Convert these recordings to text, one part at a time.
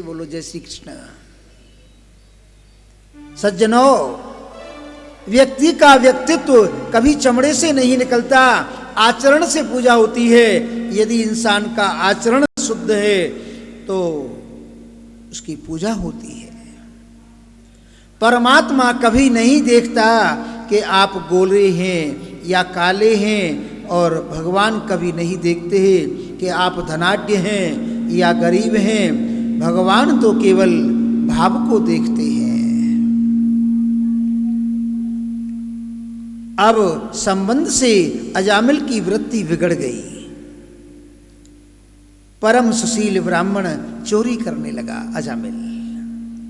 बोलो जय श्री कृष्ण। सज्जनों, व्यक्ति का व्यक्तित्व कभी चमड़े से नहीं निकलता, आचरण से पूजा होती है। यदि इंसान का आचरण शुद्ध है तो उसकी पूजा होती है। परमात्मा कभी नहीं देखता कि आप गोरे हैं या काले हैं, और भगवान कभी नहीं देखते हैं कि आप धनाढ्य हैं या गरीब हैं। भगवान तो केवल भाव को देखते हैं। अब संबंध से अजामिल की वृत्ति बिगड़ गई। परम सुशील ब्राह्मण चोरी करने लगा। अजामिल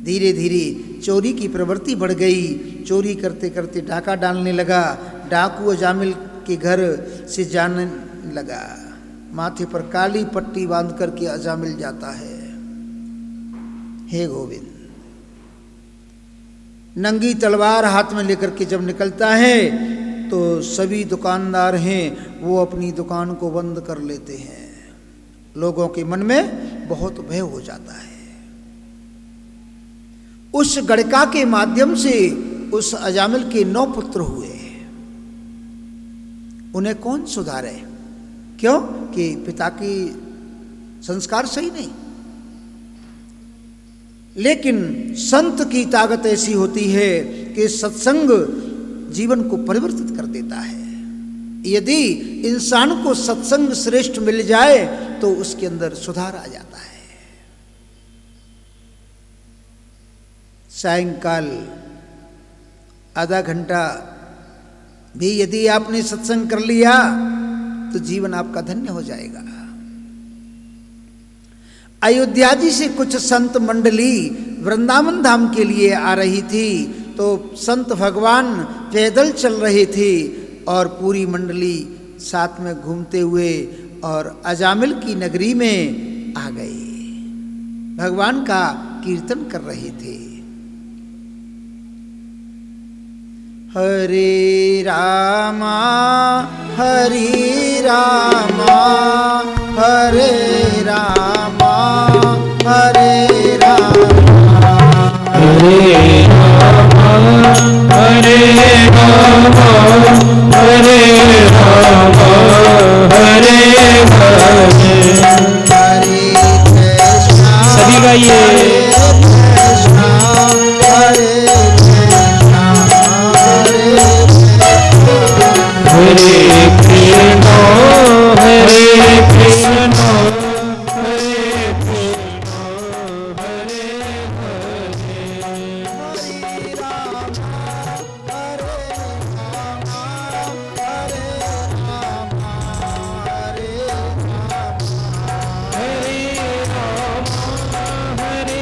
धीरे धीरे चोरी की प्रवृत्ति बढ़ गई। चोरी करते करते डाका डालने लगा। डाकू अजामिल के घर से जाने लगा। माथे पर काली पट्टी बांध करके अजामिल जाता है। हे गोविंद, नंगी तलवार हाथ में लेकर के जब निकलता है तो सभी दुकानदार हैं वो अपनी दुकान को बंद कर लेते हैं। लोगों के मन में बहुत भय हो जाता है। उस गड़का के माध्यम से उस अजामिल के 9 पुत्र हुए। उन्हें कौन सुधारे? क्यों? कि पिता की संस्कार सही नहीं। लेकिन संत की ताकत ऐसी होती है कि सत्संग जीवन को परिवर्तित कर देता है। यदि इंसान को सत्संग श्रेष्ठ मिल जाए तो उसके अंदर सुधार आ जाता है। सायंकाल आधा घंटा भी यदि आपने सत्संग कर लिया तो जीवन आपका धन्य हो जाएगा। अयोध्या जी से कुछ संत मंडली वृंदावन धाम के लिए आ रही थी, तो संत भगवान पैदल चल रहे थे और पूरी मंडली साथ में घूमते हुए और अजामिल की नगरी में आ गए। भगवान का कीर्तन कर रहे थे। हरे रामा हरे रामा हरे रामा हरे रामा हरे रामा हरे रामा हरे रामा हरे हरे सभी गाइए। हरे कृष्ण हरे कृष्ण हरे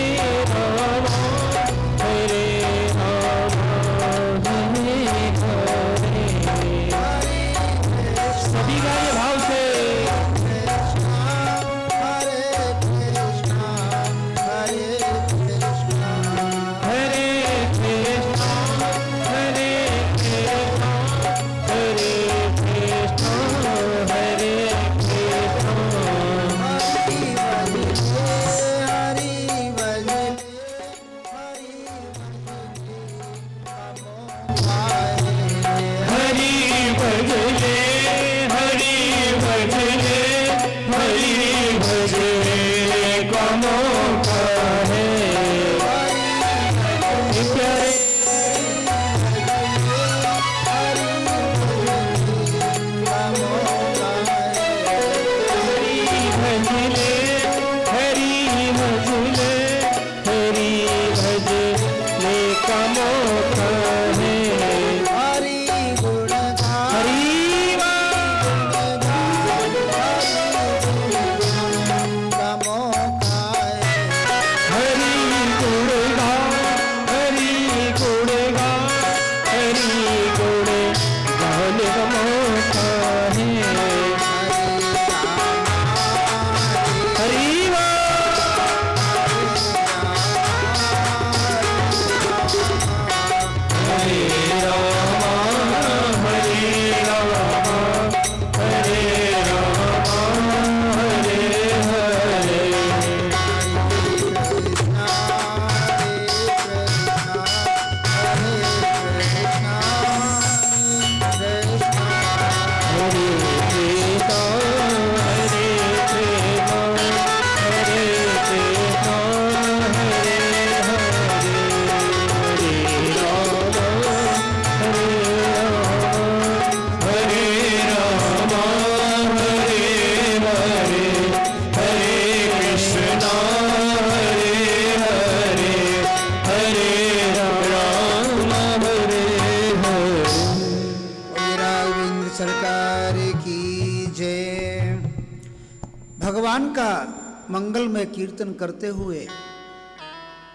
मंगलमय कीर्तन करते हुए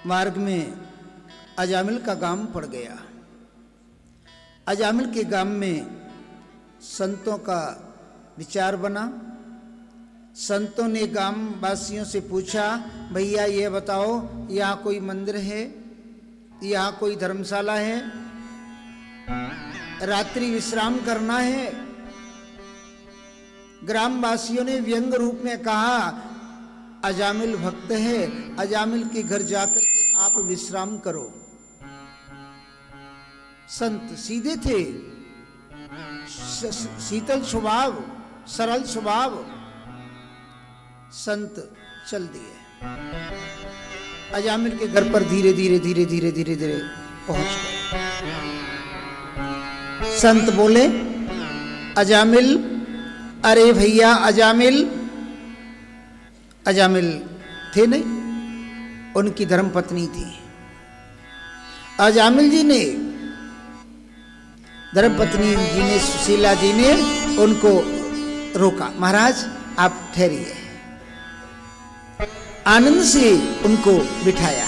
मार्ग में अजामिल का गांव पड़ गया। अजामिल के गांव में संतों का विचार बना। संतों ने गांव वासियों से पूछा, भैया ये बताओ, यहाँ कोई मंदिर है, यहाँ कोई धर्मशाला है, रात्रि विश्राम करना है? ग्रामवासियों ने व्यंग रूप में कहा, अजामिल भक्त है, अजामिल के घर जाकर के आप विश्राम करो। संत सीधे थे, शीतल स्वभाव, सरल स्वभाव। संत चल दिए। अजामिल के घर पर धीरे धीरे धीरे धीरे धीरे धीरे पहुंच गए। संत बोले, अजामिल, अरे भैया अजामिल। अजामिल थे नहीं, उनकी धर्मपत्नी थी। अजामिल जी ने, धर्मपत्नी जी ने, सुशीला जी ने उनको रोका, महाराज आप ठहरिए। आनंद से उनको बिठाया,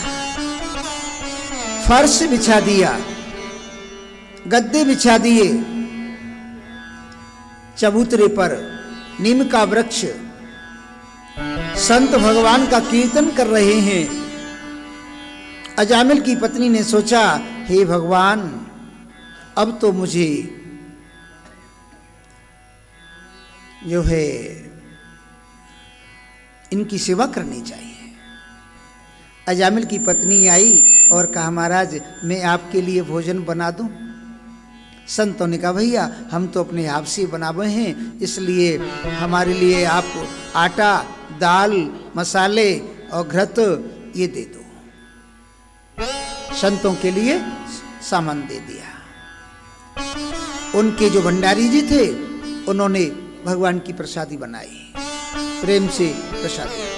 फर्श बिछा दिया, गद्दे बिछा दिए, चबूतरे पर नीम का वृक्ष, संत भगवान का कीर्तन कर रहे हैं। अजामिल की पत्नी ने सोचा, हे भगवान, अब तो मुझे जो है इनकी सेवा करनी चाहिए। अजामिल की पत्नी आई और कहा, महाराज मैं आपके लिए भोजन बना दूं? संतों ने कहा, भैया हम तो अपने आप से बनावे हैं, इसलिए हमारे लिए आप आटा, दाल, मसाले और घृत ये दे दो। संतों के लिए सामान दे दिया। उनके जो भंडारी जी थे, उन्होंने भगवान की प्रसादी बनाई, प्रेम से प्रसादी।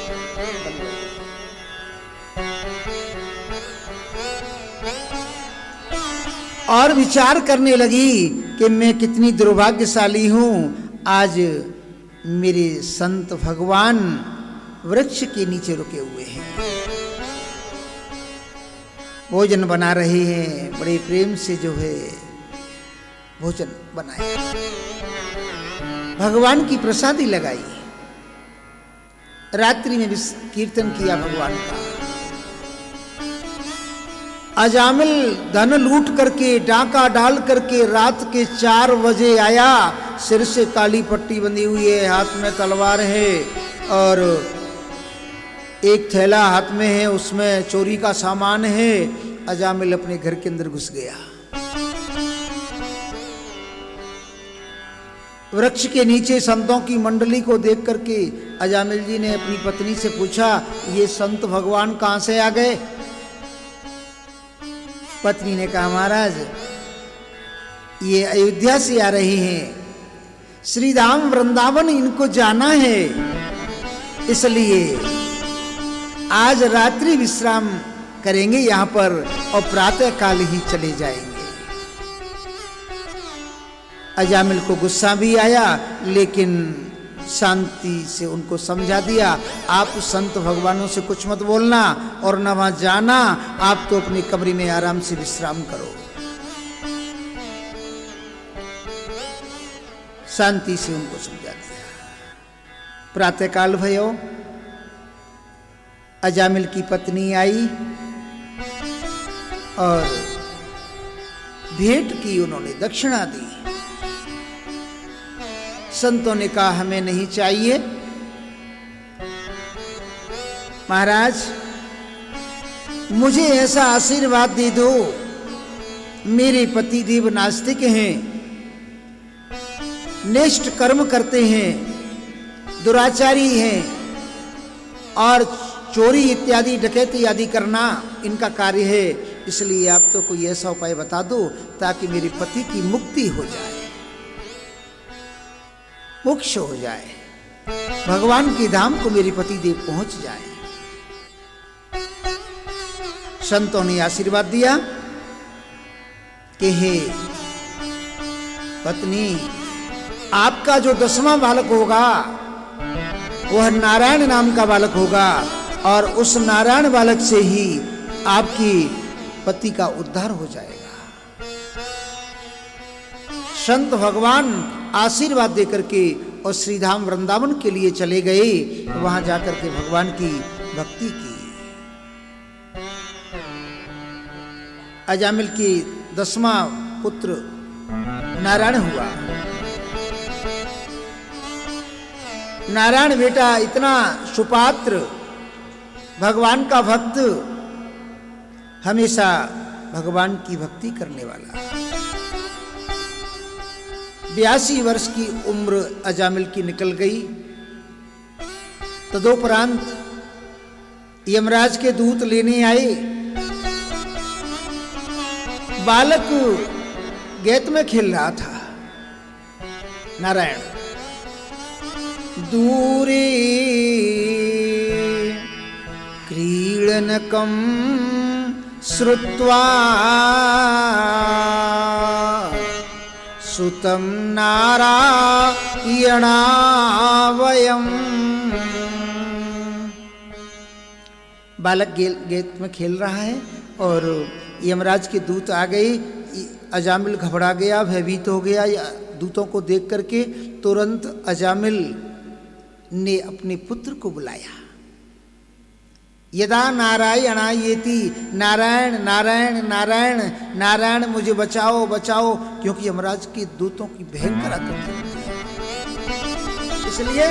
और विचार करने लगी कि मैं कितनी दुर्भाग्यशाली हूं, आज मेरे संत भगवान वृक्ष के नीचे रुके हुए हैं, भोजन बना रहे हैं, बड़े प्रेम से जो है भोजन बनाया, भगवान की प्रसादी लगाई, रात्रि में कीर्तन किया भगवान का। अजामिल धन लूट करके, डाका डाल करके रात के 4 बजे आया। सिर से काली पट्टी बंधी हुई है, हाथ में तलवार है और एक थैला हाथ में है, उसमें चोरी का सामान है। अजामिल अपने घर के अंदर घुस गया। वृक्ष के नीचे संतों की मंडली को देख करके अजामिल जी ने अपनी पत्नी से पूछा, ये संत भगवान कहां से आ गए? पत्नी ने कहा, महाराज ये अयोध्या से आ रहे हैं, श्री धाम वृंदावन इनको जाना है, इसलिए आज रात्रि विश्राम करेंगे यहां पर और प्रातः काल ही चले जाएंगे। अजामिल को गुस्सा भी आया, लेकिन शांति से उनको समझा दिया, आप संत भगवानों से कुछ मत बोलना और न वहां जाना, आप तो अपने कमरे में आराम से विश्राम करो। शांति से उनको समझा दिया। प्रातःकाल भयो, अजामिल की पत्नी आई और भेंट की, उन्होंने दक्षिणा दी। संतों ने कहा, हमें नहीं चाहिए महाराज, मुझे ऐसा आशीर्वाद दे दो, मेरे पति देव नास्तिक हैं, निष्ठ कर्म करते हैं, दुराचारी हैं और चोरी इत्यादि, डकैती आदि करना इनका कार्य है, इसलिए आप तो कोई ऐसा उपाय बता दो ताकि मेरे पति की मुक्ति हो जाए, मोक्ष हो जाए, भगवान के धाम को मेरे पति देव पहुंच जाए। संतों ने आशीर्वाद दिया कि हे पत्नी, आपका जो 10वां बालक होगा वह नारायण नाम का बालक होगा और उस नारायण बालक से ही आपकी पति का उद्धार हो जाएगा। संत भगवान आशीर्वाद देकर के और श्रीधाम वृंदावन के लिए चले गए। वहां जाकर के भगवान की भक्ति की। अजामिल की 10वां पुत्र नारायण हुआ। नारायण बेटा इतना सुपात्र, भगवान का भक्त, हमेशा भगवान की भक्ति करने वाला। 82 वर्ष की उम्र अजामिल की निकल गई। तदोपरांत यमराज के दूत लेने आए। बालक गैत में खेल रहा था। नारायण दूरे क्रीडनकं श्रुत्वा सुतं नारायणावयम्। बालक गेट में खेल रहा है और यमराज के दूत आ गए। अजामिल घबरा गया, भयभीत हो गया। दूतों को देख करके तुरंत अजामिल ने अपने पुत्र को बुलाया। यदा नारायणायेति, नारायण नारायण नारायण नारायण, मुझे बचाओ बचाओ, क्योंकि यमराज के दूतों की भयंकर आकृति होती है, इसलिए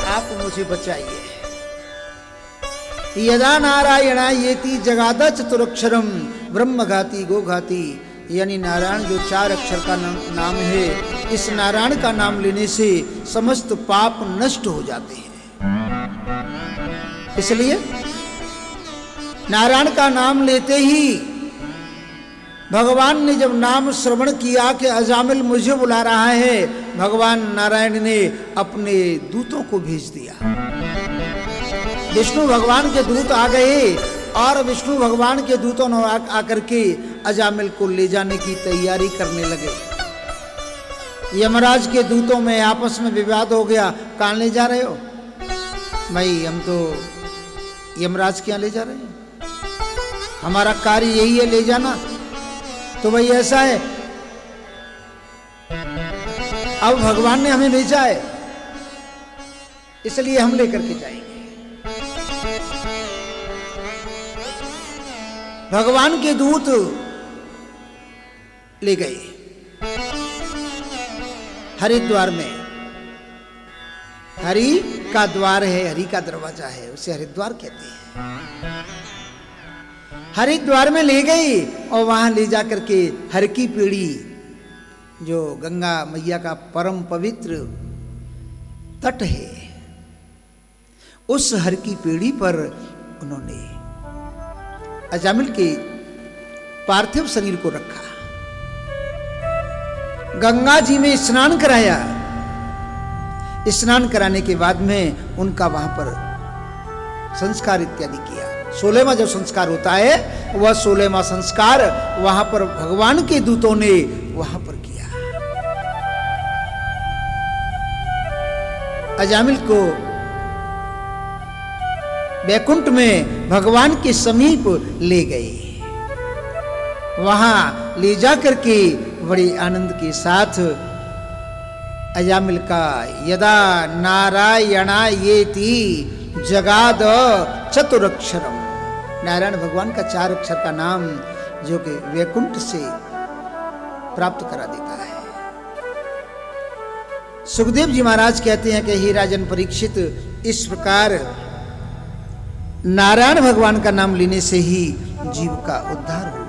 आप मुझे बचाइए। यदा नारायणायेति जगादा चतुरक्षरम ब्रह्मघाती गोघाती, यानी नारायण जो 4 अक्षर का नाम है, इस नारायण का नाम लेने से समस्त पाप नष्ट हो जाते हैं। इसलिए नारायण का नाम लेते ही भगवान ने जब नाम श्रवण किया कि अजामिल मुझे बुला रहा है, भगवान नारायण ने अपने दूतों को भेज दिया। विष्णु भगवान के दूत आ गए और विष्णु भगवान के दूतों ने आकर के अजामिल को ले जाने की तैयारी करने लगे। यमराज के दूतों में आपस में विवाद हो गया। कहाँ ले जा रहे हो? भाई हम तो यमराज के यहाँ ले जा रहे हैं, हमारा कार्य यही है ले जाना। तो भाई ऐसा है, अब भगवान ने हमें भेजा है, इसलिए हम लेकर के जाएंगे। भगवान के दूत ले गए हरिद्वार में। हरि का द्वार है, हरि का दरवाजा है, उसे हरिद्वार कहते हैं। हरिद्वार में ले गई और वहां ले जाकर के हर की पीढ़ी, जो गंगा मैया का परम पवित्र तट है, उस हर की पीढ़ी पर उन्होंने अजामिल के पार्थिव शरीर को रखा। गंगा जी में स्नान कराया। स्नान कराने के बाद में उनका वहां पर संस्कार इत्यादि किया। 16वां जो संस्कार होता है, वह 16वां संस्कार वहां पर भगवान के दूतों ने वहां पर किया। अजामिल को वैकुंठ में भगवान के समीप ले गए। वहां ले जाकर के बड़े आनंद के साथ अजामिल का यदा नारायणायेति जगाद चतुरक्षरम, नारायण भगवान का 4 अक्षर का नाम जो कि वैकुंठ से प्राप्त करा देता है। सुखदेव जी महाराज कहते हैं कि हे राजन परीक्षित, इस प्रकार नारायण भगवान का नाम लेने से ही जीव का उद्धार होगा।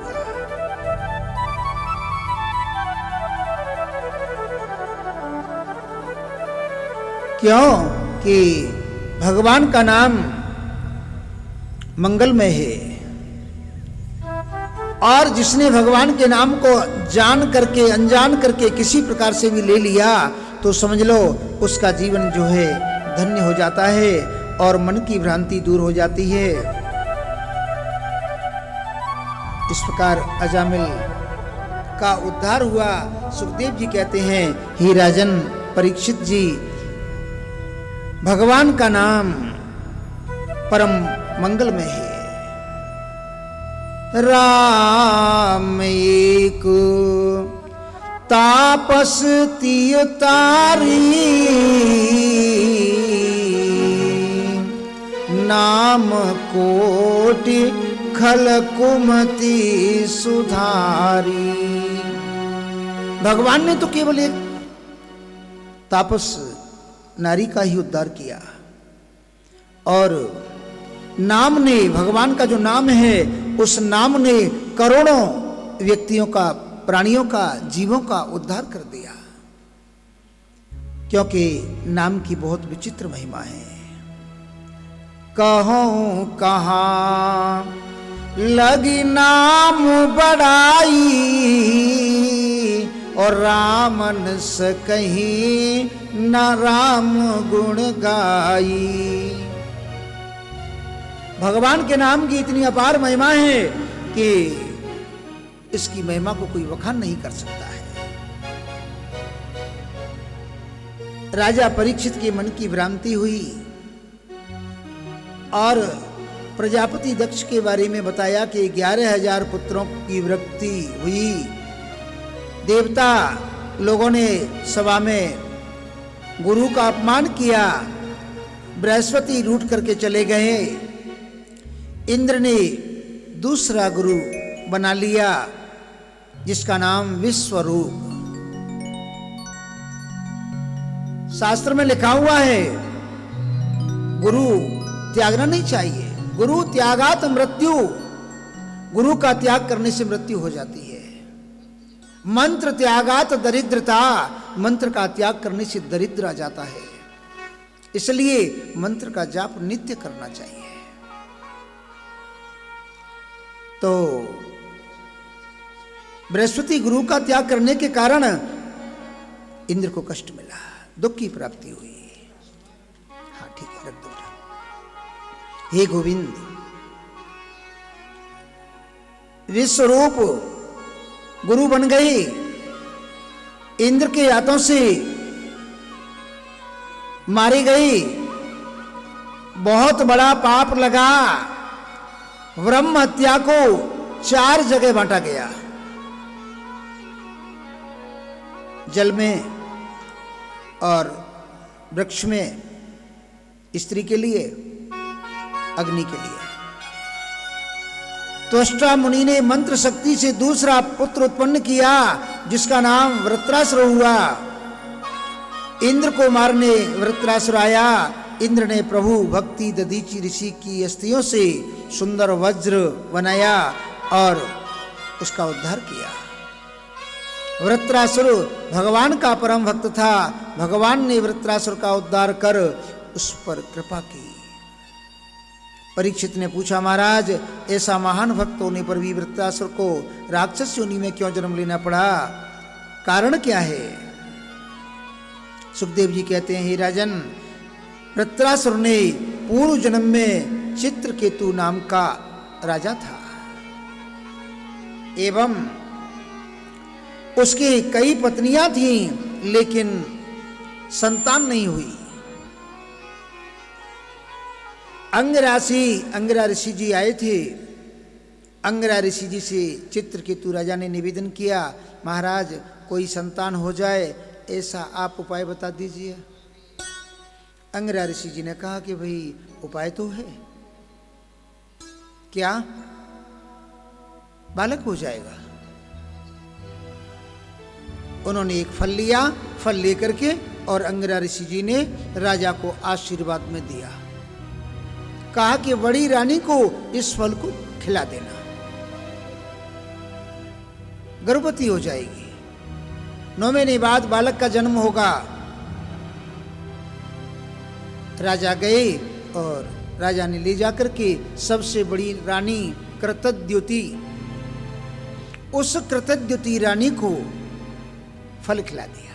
क्यों कि भगवान का नाम मंगलमय है, और जिसने भगवान के नाम को जान करके अनजान करके किसी प्रकार से भी ले लिया तो समझ लो उसका जीवन जो है धन्य हो जाता है और मन की भ्रांति दूर हो जाती है। इस प्रकार अजामिल का उद्धार हुआ। सुखदेव जी कहते हैं, हे राजन परीक्षित जी, भगवान का नाम परम मंगलमय है। राम एक तापस तिय तारी, नाम कोटि खल कुमति सुधारी। भगवान ने तो केवल एक तापस नारी का ही उद्धार किया, और नाम ने, भगवान का जो नाम है, उस नाम ने करोड़ों व्यक्तियों का, प्राणियों का, जीवों का उद्धार कर दिया। क्योंकि नाम की बहुत विचित्र महिमा है। कहूं कहाँ लगी नाम बढ़ाई, और रामन से कहीं न राम गुण गाई। भगवान के नाम की इतनी अपार महिमा है कि इसकी महिमा को कोई वखान नहीं कर सकता है। राजा परीक्षित के मन की भ्रांति हुई और प्रजापति दक्ष के बारे में बताया कि 11,000 पुत्रों की वृद्धि हुई। देवता लोगों ने सभा में गुरु का अपमान किया, बृहस्पति रूठ करके चले गए। इंद्र ने दूसरा गुरु बना लिया जिसका नाम विश्वरूप। शास्त्र में लिखा हुआ है गुरु त्यागना नहीं चाहिए। गुरु त्यागात मृत्यु, गुरु का त्याग करने से मृत्यु हो जाती है। मंत्र त्यागात दरिद्रता, मंत्र का त्याग करने से दरिद्र आ जाता है। इसलिए मंत्र का जाप नित्य करना चाहिए। तो बृहस्पति गुरु का त्याग करने के कारण इंद्र को कष्ट मिला, दुख की प्राप्ति हुई। हाँ ठीक है, रख दो। हे गोविंद, विश्वरूप गुरु बन गई, इंद्र के हाथों से मारी गई, बहुत बड़ा पाप लगा। ब्रह्म हत्या को 4 जगह बांटा गया, जल में और वृक्ष में स्त्री के लिए, अग्नि के लिए। त्वष्टा मुनि ने मंत्र शक्ति से दूसरा पुत्र उत्पन्न किया जिसका नाम वृत्रासुर हुआ। इंद्र को मारने वृत्रासुर आया। इंद्र ने प्रभु भक्ति दधीचि ऋषि की अस्थियों से सुंदर वज्र बनाया और उसका उद्धार किया। वृत्रासुर भगवान का परम भक्त था। भगवान ने वृत्रासुर का उद्धार कर उस पर कृपा की। परीक्षित ने पूछा, महाराज ऐसा महान भक्त होने पर भी वृत्रासुर को राक्षस योनि में क्यों जन्म लेना पड़ा, कारण क्या है? सुखदेव जी कहते हैं, हे राजन, वृत्रासुर ने पूर्व जन्म में चित्रकेतु नाम का राजा था एवं उसकी कई पत्नियां थीं, लेकिन संतान नहीं हुई। अंगिरा ऋषि जी आए थे। अंगिरा ऋषि जी से चित्रकेतु राजा ने निवेदन किया, महाराज कोई संतान हो जाए ऐसा आप उपाय बता दीजिए। अंगिरा ऋषि जी ने कहा कि भाई उपाय तो है, क्या बालक हो जाएगा। उन्होंने एक फल लिया, फल लेकर के और अंगिरा ऋषि जी ने राजा को आशीर्वाद में दिया। कहा कि बड़ी रानी को इस फल को खिला देना, गर्भवती हो जाएगी, 9 महीने बाद बालक का जन्म होगा। राजा गए और राजा ने ले जाकर के सबसे बड़ी रानी कृतद्युति, उस कृतद्युति रानी को फल खिला दिया।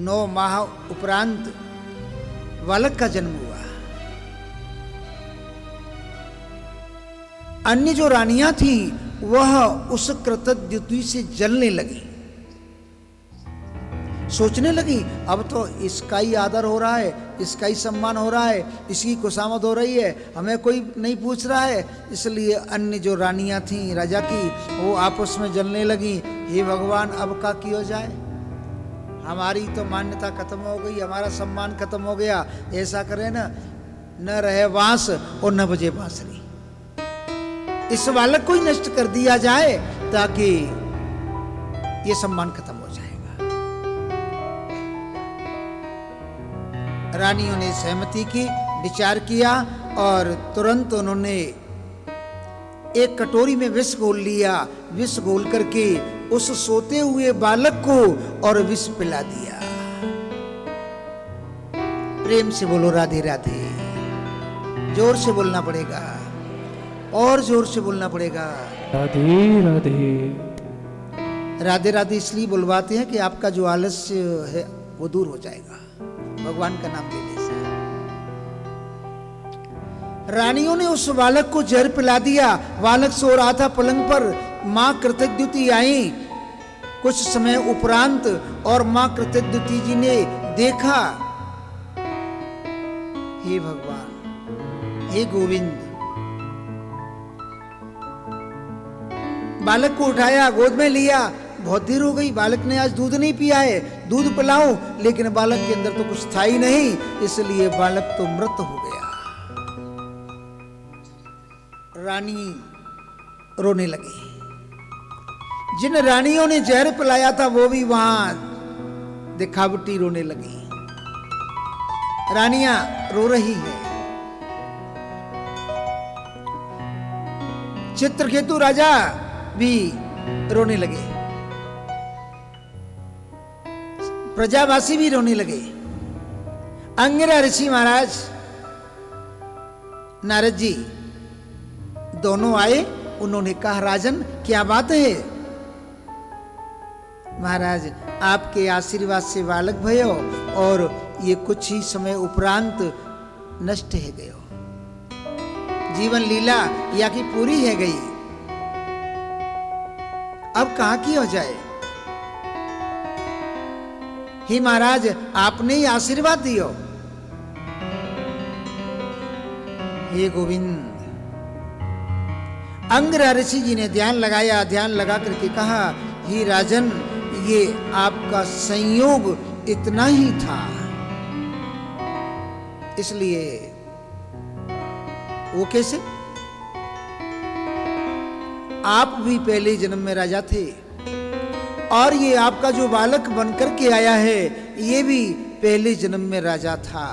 9 माह उपरांत बालक का जन्म हुआ। अन्य जो रानियां थी वह उस कृतद्युति से जलने लगी। सोचने लगी अब तो इसका ही आदर हो रहा है, इसका ही सम्मान हो रहा है, इसकी खुशामद हो रही है, हमें कोई नहीं पूछ रहा है। इसलिए अन्य जो रानियां थीं राजा की, वो आपस में जलने लगी, हे भगवान अब का किया जाए, हमारी तो मान्यता खत्म हो गई, हमारा सम्मान खत्म हो गया। ऐसा करें न रहे बांस और न बजे बांसुरी, इस बालक को ही नष्ट कर दिया जाए ताकि ये सम्मान खत्म हो जाएगा। रानियों ने सहमति की, विचार किया और तुरंत उन्होंने एक कटोरी में विष घोल लिया। विष घोल करके उस सोते हुए बालक को और विष पिला दिया। प्रेम से बोलो राधे राधे, जोर से बोलना पड़ेगा और जोर से बोलना पड़ेगा। राधे राधे। राधे राधे इसलिए बुलवाते हैं कि आपका जो आलस्य है वो दूर हो जाएगा भगवान का नाम लेने से। रानियों ने उस बालक को जहर पिला दिया। बालक सो रहा था पलंग पर। मां कृतज्ञवती आई कुछ समय उपरांत और मां कृतज्ञवती जी ने देखा, हे भगवान, हे गोविंद, बालक को उठाया, गोद में लिया। बहुत देर हो गई, बालक ने आज दूध नहीं पिया है, दूध पिलाऊं, लेकिन बालक के अंदर तो कुछ था ही नहीं, इसलिए बालक तो मृत हो गया। रानी रोने लगी। जिन रानियों ने जहर पिलाया था वो भी वहां दिखावटी रोने लगी। रानियां रो रही है। चित्रकेतु राजा भी रोने लगे, प्रजावासी भी रोने लगे। अंगिरा ऋषि महाराज, नारद जी दोनों आए। उन्होंने कहा, राजन क्या बात है? महाराज आपके आशीर्वाद से बालक भयो और ये कुछ ही समय उपरांत नष्ट है गयो। जीवन लीला या की पूरी है गई, अब कहां की हो जाए? हे महाराज आपने ही आशीर्वाद दियो। हे गोविंद, अंगिरा ऋषि जी ने ध्यान लगाया। ध्यान लगा करके कहा, हे राजन, ये आपका संयोग इतना ही था, इसलिए। वो कैसे? आप भी पहले जन्म में राजा थे और ये आपका जो बालक बनकर के आया है ये भी पहले जन्म में राजा था।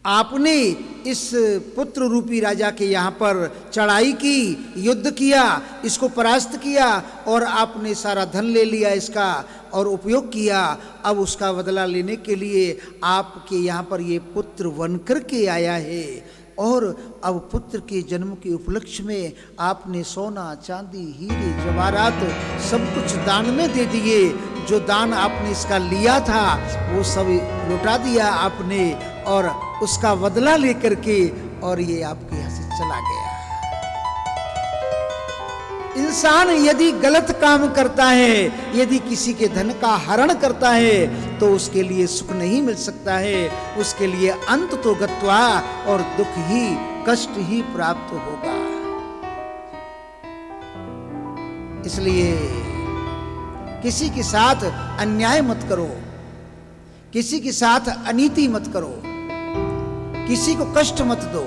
आपने इस पुत्र रूपी राजा के यहाँ पर चढ़ाई की, युद्ध किया, इसको परास्त किया और आपने सारा धन ले लिया इसका और उपयोग किया। अब उसका बदला लेने के लिए आपके यहाँ पर ये पुत्र बनकर के आया है और अब पुत्र के जन्म के उपलक्ष्य में आपने सोना, चांदी, हीरे, जवाहरात सब कुछ दान में दे दिए। जो दान आपने इसका लिया था वो सब लुटा दिया आपने और उसका बदला लेकर के और ये आपके यहाँ से चला गया। इंसान यदि गलत काम करता है, यदि किसी के धन का हरण करता है तो उसके लिए सुख नहीं मिल सकता है, उसके लिए अंत तो गत्वा और दुख ही, कष्ट ही प्राप्त होगा। इसलिए किसी के साथ अन्याय मत करो, किसी के साथ अनीति मत करो, किसी को कष्ट मत दो।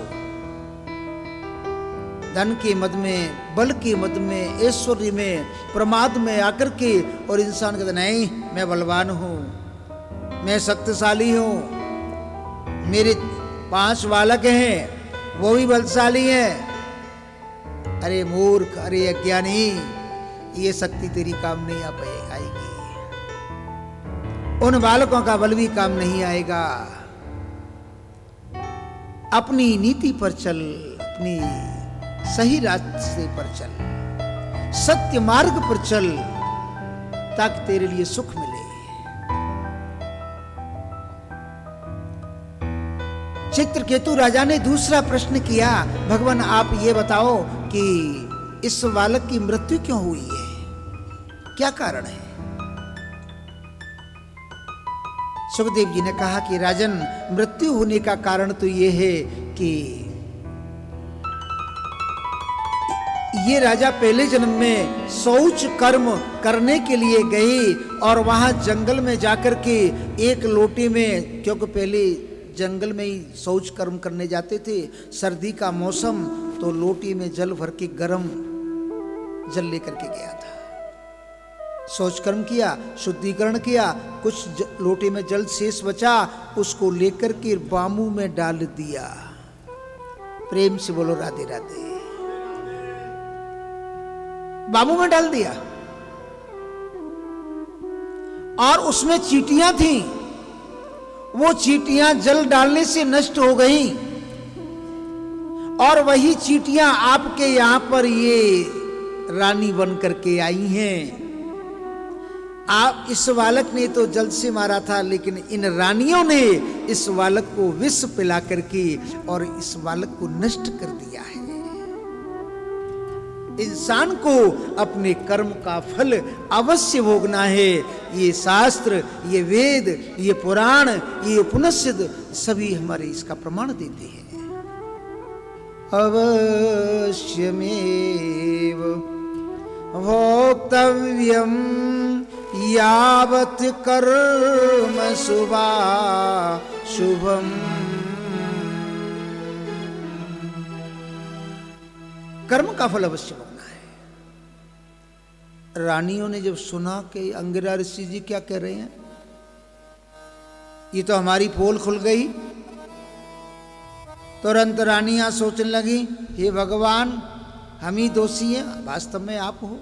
धन के मद में, बल के मद में, ऐश्वर्य में, प्रमाद में आकर के और इंसान कहता नहीं मैं बलवान हूं, मैं शक्तिशाली हूं, मेरे 5 बालक हैं वो भी बलशाली हैं। अरे मूर्ख, अरे अज्ञानी, ये शक्ति तेरी काम नहीं आएगी, उन बालकों का बल भी काम नहीं आएगा। अपनी नीति पर चल, अपनी सही रास्ते पर चल, सत्य मार्ग पर चल ताकि तेरे लिए सुख मिले। चित्रकेतु राजा ने दूसरा प्रश्न किया, भगवान आप ये बताओ कि इस बालक की मृत्यु क्यों हुई है, क्या कारण है? सुखदेव जी ने कहा कि राजन, मृत्यु होने का कारण तो ये है कि ये राजा पहले जन्म में शौच कर्म करने के लिए गए और वहां जंगल में जाकर के एक लोटे में, क्योंकि पहले जंगल में ही शौच कर्म करने जाते थे, सर्दी का मौसम, तो लोटे में जल भर के गर्म जल लेकर के गया था। शौच कर्म किया, शुद्धिकरण किया, कुछ लोटे में जल शेष बचा, उसको लेकर के बामू में डाल दिया। प्रेम से बोलो राधे राधे। बामू में डाल दिया और उसमें चींटियां थीं। वो चींटियां जल डालने से नष्ट हो गईं और वही चींटियां आपके यहां पर ये रानी बन करके आई हैं। आप, इस बालक ने तो जल से मारा था, लेकिन इन रानियों ने इस बालक को विष पिला करके और इस बालक को नष्ट कर दिया है। इंसान को अपने कर्म का फल अवश्य भोगना है। ये शास्त्र, ये वेद, ये पुराण, ये उपनिषद सभी हमारे इसका प्रमाण देते हैं। अवश्यमेव भोक्तव्यम यावत् कर्म शुभम। कर्म का फल अवश्य भोगना है। रानियों ने जब सुना कि अंगिरा ऋषि जी क्या कह रहे हैं, ये तो हमारी पोल खुल गई, तुरंत रानियां सोचने लगी, हे भगवान, हम ही दोषी हैं, वास्तव में आप हो।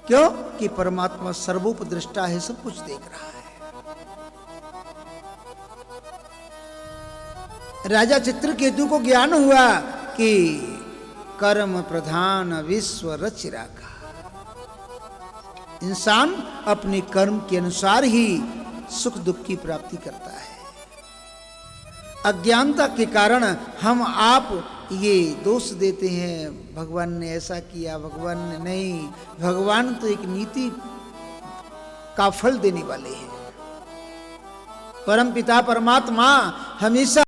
क्यों? कि परमात्मा सर्वोपदृष्टा है, सब कुछ देख रहा है। राजा चित्रकेतु को ज्ञान हुआ कि कर्म प्रधान विश्व रच राखा। इंसान अपने कर्म के अनुसार ही सुख दुख की प्राप्ति करता है। अज्ञानता के कारण हम आप ये दोष देते हैं, भगवान ने ऐसा किया, भगवान ने नहीं। भगवान तो एक नीति का फल देने वाले हैं। परम पिता परमात्मा हमेशा